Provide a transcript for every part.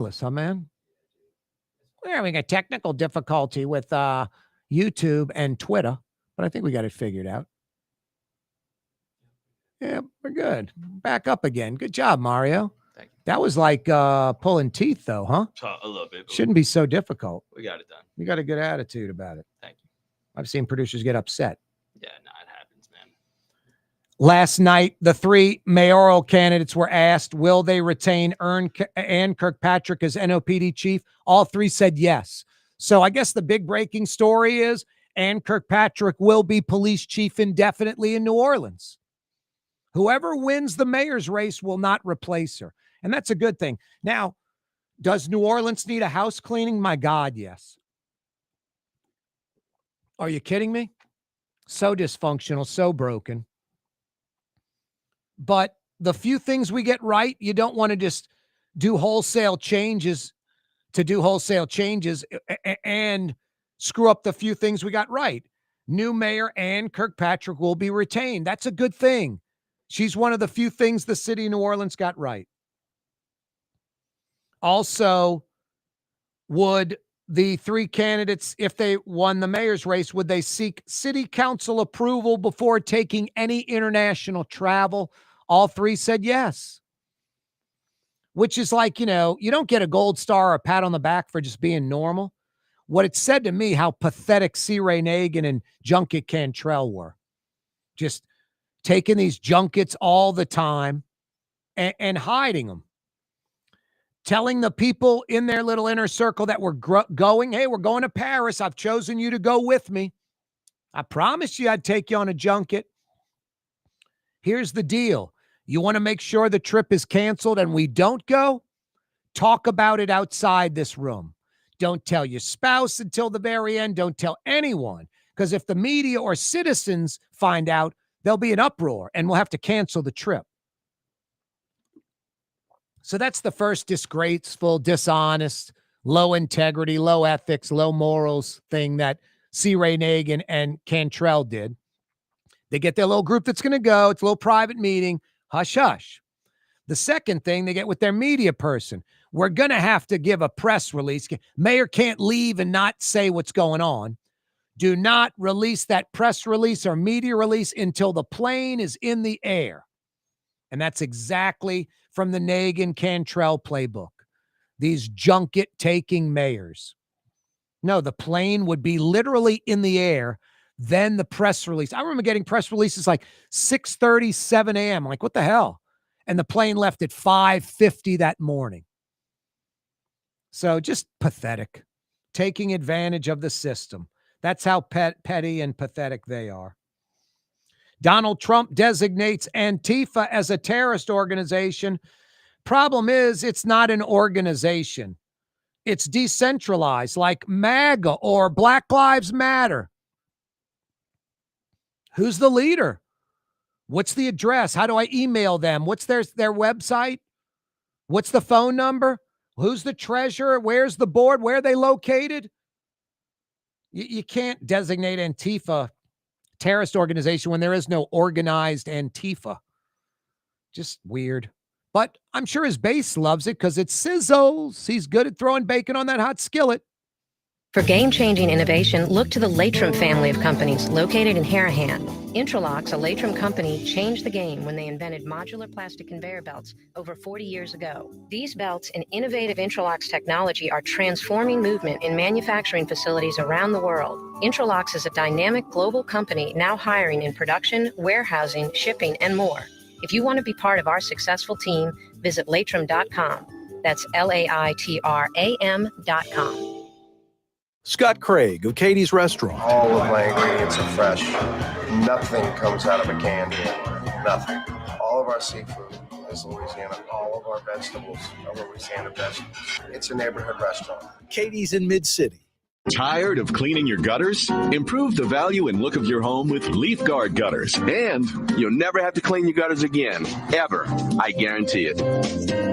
Huh, man? We're having a technical difficulty with YouTube and Twitter, but I think we got it figured out. Yeah, we're good. Back up again. Good job, Mario. Thank you. That was like pulling teeth, though, huh? A little bit. Shouldn't be so difficult. We got it done. You got a good attitude about it. Thank you. I've seen producers get upset. Yeah, no, it happens, man. Last night, the 3 mayoral candidates were asked, will they retain Ann Kirkpatrick as NOPD chief? All 3 said yes. So I guess the big breaking story is Ann Kirkpatrick will be police chief indefinitely in New Orleans. Whoever wins the mayor's race will not replace her. And that's a good thing. Now, does New Orleans need a house cleaning? My God, yes. Are you kidding me? So dysfunctional, so broken. But the few things we get right, you don't want to just do wholesale changes to do wholesale changes and screw up the few things we got right. New mayor Ann Kirkpatrick will be retained. That's a good thing. She's one of the few things the city of New Orleans got right. Also, would the 3 candidates, if they won the mayor's race, would they seek city council approval before taking any international travel? All 3 said yes. Which is like, you don't get a gold star or a pat on the back for just being normal. What it said to me, how pathetic C. Ray Nagin and Junket Cantrell were. Just taking these junkets all the time and hiding them. Telling the people in their little inner circle that we're going, hey, we're going to Paris. I've chosen you to go with me. I promised you I'd take you on a junket. Here's the deal. You want to make sure the trip is canceled and we don't go? Talk about it outside this room. Don't tell your spouse until the very end. Don't tell anyone. Because if the media or citizens find out, there'll be an uproar and we'll have to cancel the trip. So that's the first disgraceful, dishonest, low integrity, low ethics, low morals thing that C. Ray Nagin and Cantrell did. They get their little group that's going to go. It's a little private meeting. Hush, hush. The second thing they get with their media person, we're going to have to give a press release. Mayor can't leave and not say what's going on. Do not release that press release or media release until the plane is in the air. And that's exactly from the Nagin Cantrell playbook. These junket-taking mayors. No, the plane would be literally in the air, then the press release. I remember getting press releases like 6:30, 7 a.m. I'm like, what the hell? And the plane left at 5:50 that morning. So just pathetic. Taking advantage of the system. That's how petty and pathetic they are. Donald Trump designates Antifa as a terrorist organization. Problem is, it's not an organization. It's decentralized, like MAGA or Black Lives Matter. Who's the leader? What's the address? How do I email them? What's their website? What's the phone number? Who's the treasurer? Where's the board? Where are they located? You can't designate Antifa terrorist organization when there is no organized Antifa. Just weird. But I'm sure his base loves it because it sizzles. He's good at throwing bacon on that hot skillet. For game-changing innovation, look to the Latrim family of companies located in Harahan. Intralox, a Latrim company, changed the game when they invented modular plastic conveyor belts over 40 years ago. These belts and innovative Intralox technology are transforming movement in manufacturing facilities around the world. Intralox is a dynamic global company now hiring in production, warehousing, shipping, and more. If you want to be part of our successful team, visit Latrim.com. That's LAITRAM.com. Scott Craig of Katie's Restaurant. All of my ingredients are fresh. Nothing comes out of a can here. Nothing. All of our seafood is Louisiana. All of our vegetables are Louisiana vegetables. It's a neighborhood restaurant. Katie's in Mid-City. Tired of cleaning your gutters? Improve the value and look of your home with Leaf Guard gutters. And you'll never have to clean your gutters again, ever. I guarantee it.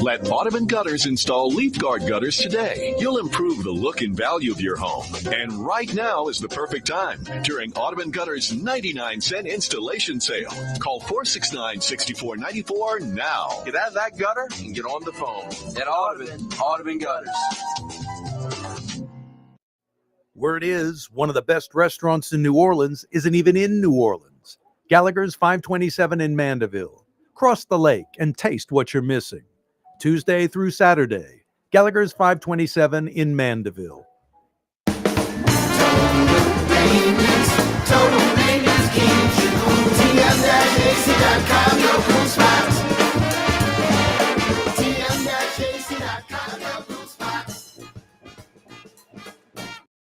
Let Audubon Gutters install Leaf Guard gutters today. You'll improve the look and value of your home. And right now is the perfect time during Audubon Gutters' 99-cent installation sale. Call 469-6494 now. Get out of that gutter and get on the phone. At Audubon Gutters. Word is, one of the best restaurants in New Orleans isn't even in New Orleans. Gallagher's 527 in Mandeville. Cross the lake and taste what you're missing. Tuesday through Saturday, Gallagher's 527 in Mandeville.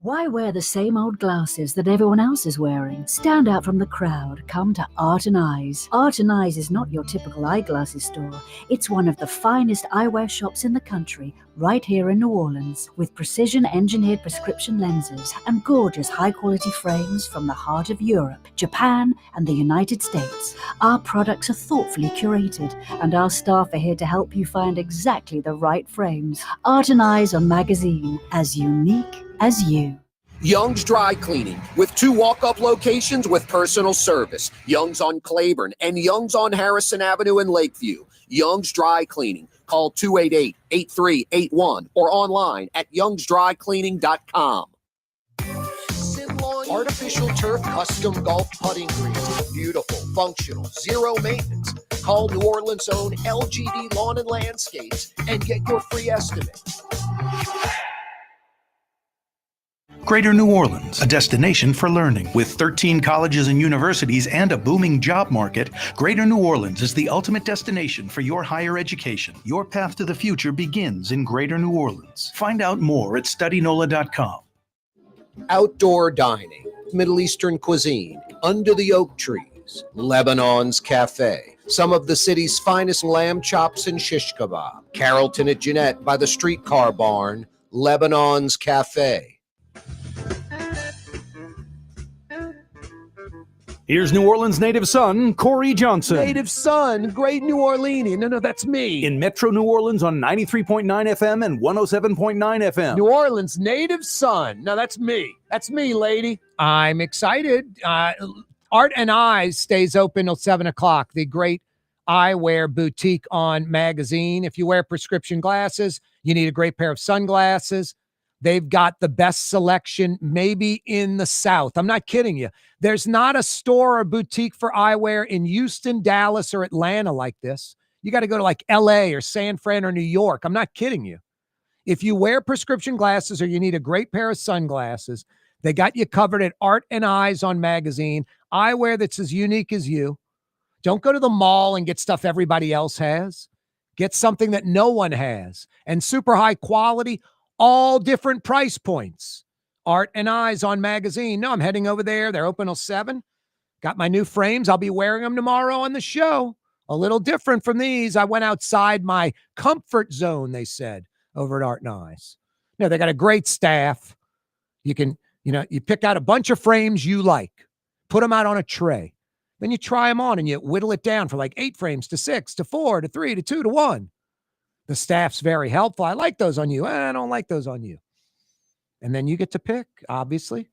Why wear the same old glasses that everyone else is wearing? Stand out from the crowd. Come to Art and Eyes. Art and Eyes is not your typical eyeglasses store. It's one of the finest eyewear shops in the country, right here in New Orleans, with precision-engineered prescription lenses and gorgeous high-quality frames from the heart of Europe, Japan, and the United States. Our products are thoughtfully curated, and our staff are here to help you find exactly the right frames. Art and Eyes on Magazine, as unique as you. Young's Dry Cleaning, with 2 walk-up locations with personal service. Young's on Claiborne and Young's on Harrison Avenue in Lakeview. Young's Dry Cleaning. Call 288-8381 or online at youngsdrycleaning.com. Artificial turf custom golf putting greens. Beautiful, functional, zero maintenance. Call New Orleans' own LGD Lawn and Landscapes and get your free estimate. Greater New Orleans, a destination for learning. With 13 colleges and universities and a booming job market, Greater New Orleans is the ultimate destination for your higher education. Your path to the future begins in Greater New Orleans. Find out more at studynola.com. Outdoor dining, Middle Eastern cuisine, under the oak trees, Lebanon's Cafe. Some of the city's finest lamb chops and shish kebab. Carrollton at Jeanette by the streetcar barn, Lebanon's Cafe. Here's New Orleans native son, Corey Johnson. Native son, great New Orleanian. No, that's me. In Metro New Orleans on 93.9 FM and 107.9 FM. New Orleans native son. No, that's me. That's me, lady. I'm excited. Art and Eyes stays open till 7 o'clock. The great eyewear boutique on Magazine. If you wear prescription glasses, you need a great pair of sunglasses. They've got the best selection maybe in the South. I'm not kidding you. There's not a store or boutique for eyewear in Houston, Dallas, or Atlanta like this. You got to go to like LA or San Fran or New York. I'm not kidding you. If you wear prescription glasses or you need a great pair of sunglasses, they got you covered at Art and Eyes on Magazine. Eyewear that's as unique as you. Don't go to the mall and get stuff everybody else has. Get something that no one has. And super high quality, all different price points. Art and Eyes on Magazine. No, I'm heading over there. They're open till 7. Got my new frames. I'll be wearing them tomorrow on the show. A little different from these. I went outside my comfort zone, they said, over at Art and Eyes. No, they got a great staff. You can, you pick out a bunch of frames you like, put them out on a tray. Then you try them on and you whittle it down for like 8 frames to 6 to 4 to 3 to 2 to 1. The staff's very helpful. I like those on you. I don't like those on you. And then you get to pick, obviously.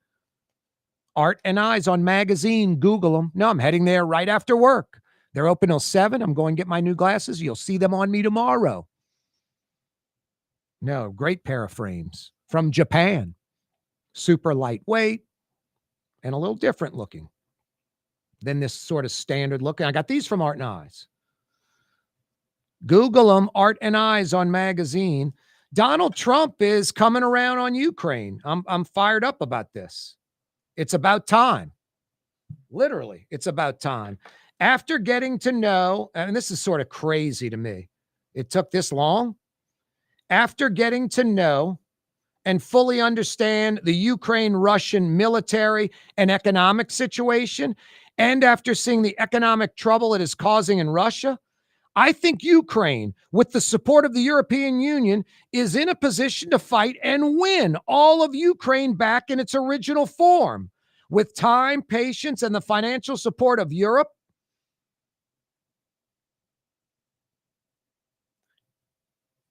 Art and Eyes on Magazine. Google them. No, I'm heading there right after work. They're open till 7. I'm going to get my new glasses. You'll see them on me tomorrow. No, great pair of frames from Japan. Super lightweight and a little different looking than this sort of standard looking. I got these from Art and Eyes. Google them, Art and Eyes on Magazine. Donald Trump is coming around on Ukraine. I'm fired up about this. It's about time. Literally, it's about time. After getting to know, and this is sort of crazy to me, it took this long. After getting to know and fully understand the Ukraine-Russian military and economic situation, and after seeing the economic trouble it is causing in Russia, I think Ukraine, with the support of the European Union, is in a position to fight and win all of Ukraine back in its original form. With time, patience, and the financial support of Europe,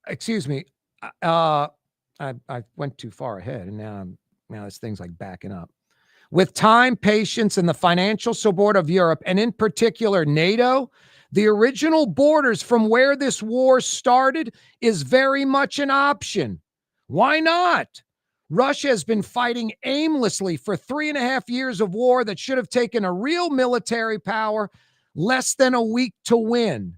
excuse me, I went too far ahead, and now this thing's like backing up. With time, patience, and the financial support of Europe, and in particular NATO, the original borders from where this war started is very much an option. Why not? Russia has been fighting aimlessly for 3.5 years of war that should have taken a real military power less than a week to win.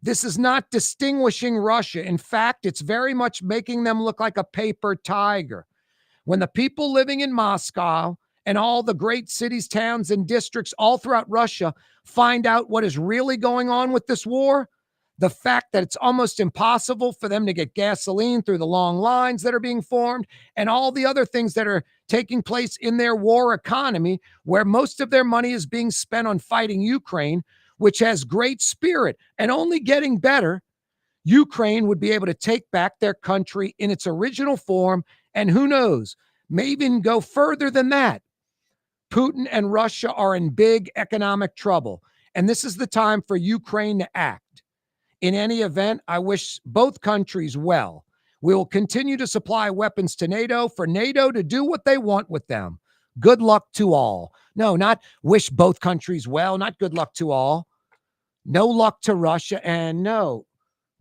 This is not distinguishing Russia. In fact, it's very much making them look like a paper tiger. When the people living in Moscow and all the great cities, towns, and districts all throughout Russia find out what is really going on with this war, the fact that it's almost impossible for them to get gasoline through the long lines that are being formed, and all the other things that are taking place in their war economy, where most of their money is being spent on fighting Ukraine, which has great spirit and only getting better, Ukraine would be able to take back their country in its original form, and who knows, may even go further than that. Putin and Russia are in big economic trouble, and this is the time for Ukraine to act. In any event, I wish both countries well. We will continue to supply weapons to NATO for NATO to do what they want with them. Good luck to all. No, not wish both countries well, not good luck to all. No luck to Russia, and no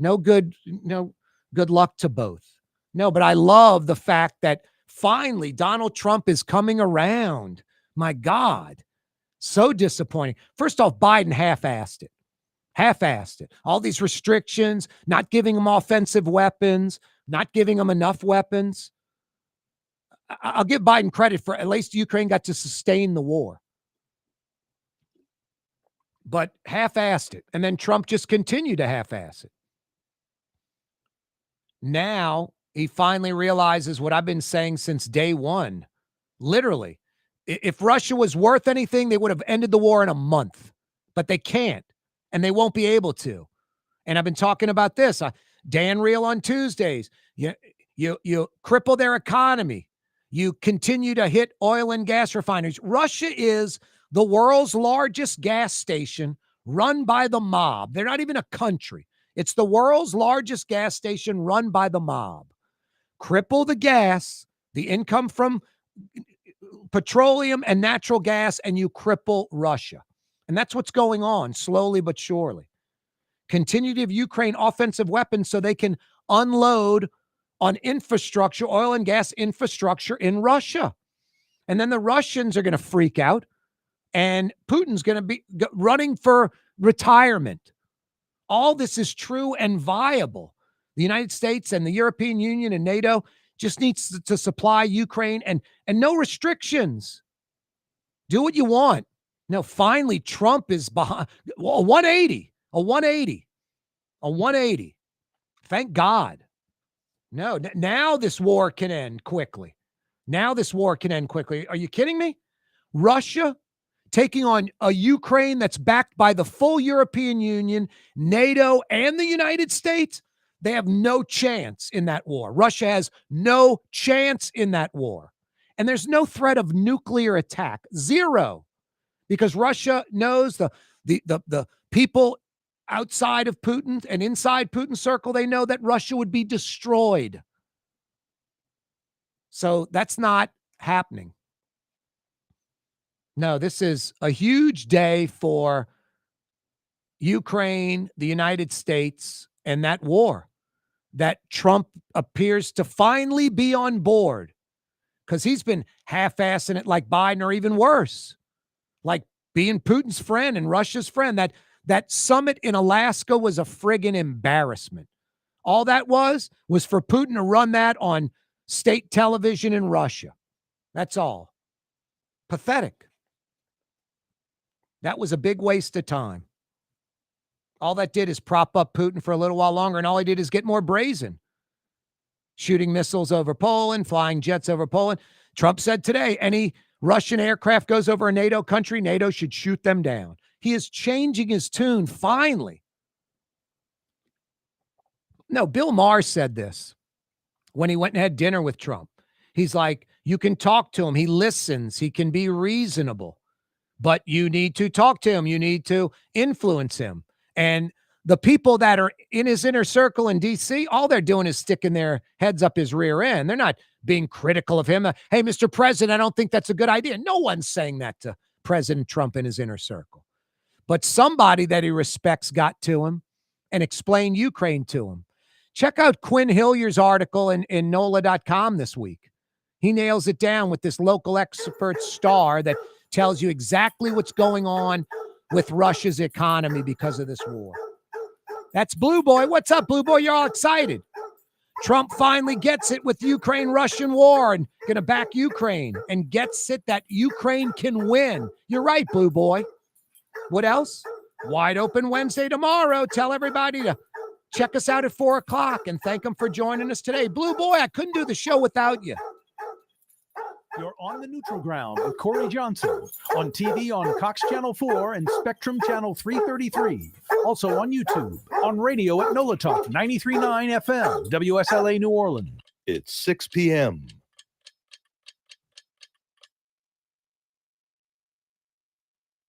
good luck to both. No, but I love the fact that finally Donald Trump is coming around. My God, so disappointing. First off, Biden half-assed it. All these restrictions, not giving them offensive weapons, not giving them enough weapons. I'll give Biden credit for at least Ukraine got to sustain the war. But half-assed it. And then Trump just continued to half-ass it. Now he finally realizes what I've been saying since day one. Literally, if Russia was worth anything, they would have ended the war in a month. But they can't, and they won't be able to. And I've been talking about this. Dan Reel on Tuesdays. You cripple their economy. You continue to hit oil and gas refineries. Russia is the world's largest gas station run by the mob. They're not even a country. It's the world's largest gas station run by the mob. Cripple the gas, the income from petroleum and natural gas, and you cripple Russia. And that's what's going on, slowly but surely. Continue to give Ukraine offensive weapons so they can unload on infrastructure, oil and gas infrastructure in Russia. And then the Russians are going to freak out, and Putin's going to be running for retirement. All this is true and viable. The United States and the European Union and NATO just needs to supply Ukraine and no restrictions. Do what you want. No, finally, Trump is behind. A 180. Thank God. No, now this war can end quickly. Are you kidding me? Russia taking on a Ukraine that's backed by the full European Union, NATO, and the United States. They have no chance in that war. Russia has no chance in that war. And there's no threat of nuclear attack. Zero. Because Russia knows the people outside of Putin and inside Putin's circle, they know that Russia would be destroyed. So that's not happening. No, this is a huge day for Ukraine, the United States, and that war that Trump appears to finally be on board, because he's been half-assing it like Biden, or even worse, like being Putin's friend and Russia's friend. That summit in Alaska was a friggin' embarrassment. All that was for Putin to run that on state television in Russia. That's all. Pathetic. That was a big waste of time. All that did is prop up Putin for a little while longer, and all he did is get more brazen. Shooting missiles over Poland, flying jets over Poland. Trump said today, any Russian aircraft goes over a NATO country, NATO should shoot them down. He is changing his tune finally. No, Bill Maher said this when he went and had dinner with Trump. He's like, you can talk to him. He listens. He can be reasonable, but you need to talk to him. You need to influence him. And the people that are in his inner circle in D.C., all they're doing is sticking their heads up his rear end. They're not being critical of him. Hey, Mr. President, I don't think that's a good idea. No one's saying that to President Trump in his inner circle. But somebody that he respects got to him and explained Ukraine to him. Check out Quinn Hillier's article in NOLA.com this week. He nails it down with this local expert star that tells you exactly what's going on with Russia's economy because of this war. That's Blue Boy. What's up, Blue Boy? You're all excited. Trump finally gets it with the Ukraine-Russian war and going to back Ukraine and gets it that Ukraine can win. You're right, Blue Boy. What else? Wide Open Wednesday tomorrow. Tell everybody to check us out at 4 o'clock and thank them for joining us today. Blue Boy, I couldn't do the show without you. You're on the neutral ground with Corey Johnson on TV on Cox Channel 4 and Spectrum Channel 333. Also on YouTube, on radio at NOLA Talk 93.9 FM, WSLA New Orleans. It's 6 p.m.